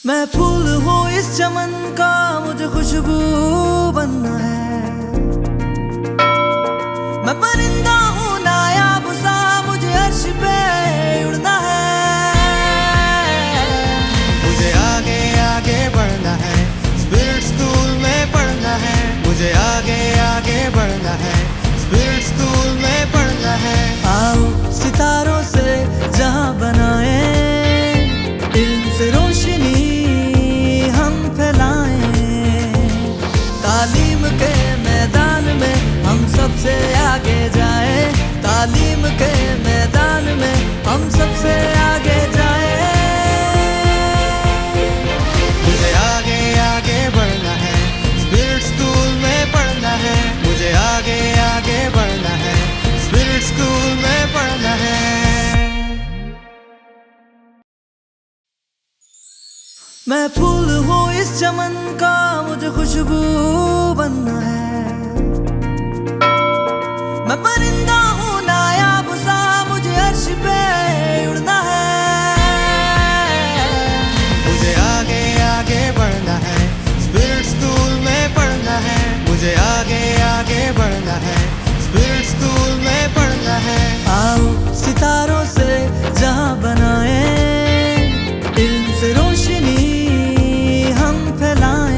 मैं फूल हूँ इस चमन का, मुझे खुशबू बनना है। मैं परिंदा हूँ नायाब सा, मुझे अर्श पे उड़ना है। मुझे आगे आगे बढ़ना है, स्पिरिट स्कूल में पढ़ना है। मुझे आगे आगे बढ़ना है, स्पिरिट स्कूल में पढ़ना है। आओ सितारों से जहां बनाए, इल्म से रोशनी हम फैलाएं। तालीम के मैदान में हम सबसे आगे जाए। तालीम के मैदान में हम सबसे आगे जाए। मुझे आगे आगे बढ़ना है, स्पिरिट स्कूल में पढ़ना है। मुझे आगे आगे बढ़ना है, स्पिरिट स्कूल में पढ़ना है। मैं फूल हूँ इस चमन का, मुझे खुशबू बनना है। मैं परिंदा हूँ नायाब सा, मुझे अर्श पे उड़ना है। मुझे आगे आगे बढ़ना है, स्पिरिट स्कूल में पढ़ना है। मुझे आगे आगे बढ़ना है, स्पिरिट स्कूल में पढ़ना है। आओ सितारों से जहां बनाए, इल्म से रोशनी हम फैलाएं।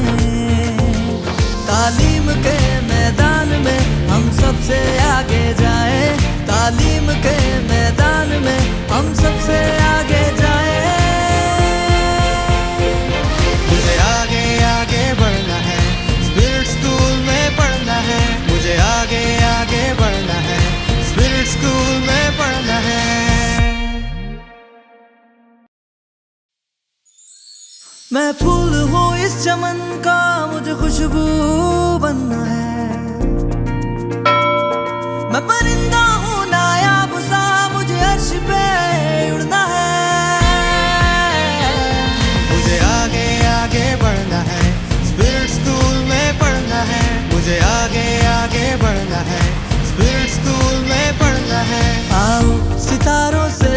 तालीम के मैदान में हम सबसे आगे जाए। तालीम के मैदान में हम सबसे आगे जाए। मुझे आगे आगे बढ़ना है, स्पिरिट स्कूल में पढ़ना है। मुझे आगे आगे बढ़ना है, स्पिरिट स्कूल में पढ़ना है। मैं फूल हूँ इस चमन का, मुझे खुशबू बनना है। मैं परिंदा हूँ नायाब सा, मुझे अर्श पे उड़ना है। मुझे आगे आगे बढ़ना है, स्पिरिट स्कूल में पढ़ना है। मुझे आगे आगे बढ़ना है, स्पिरिट स्कूल में पढ़ना है। आओ सितारों से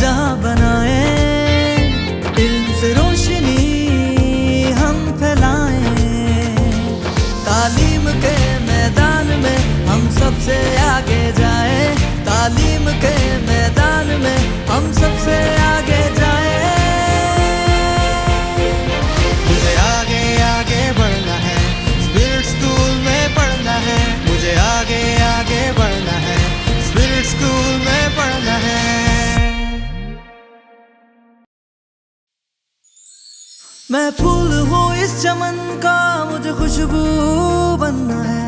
जहां बनाए, इल्म से रोशनी हम फैलाएं। तालीम के मैदान में हम सबसे आगे जाए। तालीम के मैदान में हम सबसे आगे जाए। मुझे आगे आगे बढ़ना है, स्पिरिट स्कूल में पढ़ना है। मुझे आगे आगे बढ़ना है, स्पिरिट स्कूल में पढ़ना है। मैं फूल हूँ इस चमन का, मुझे खुशबू बनना है।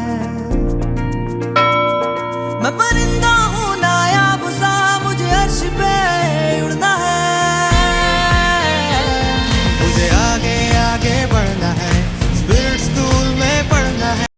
मैं परिंदा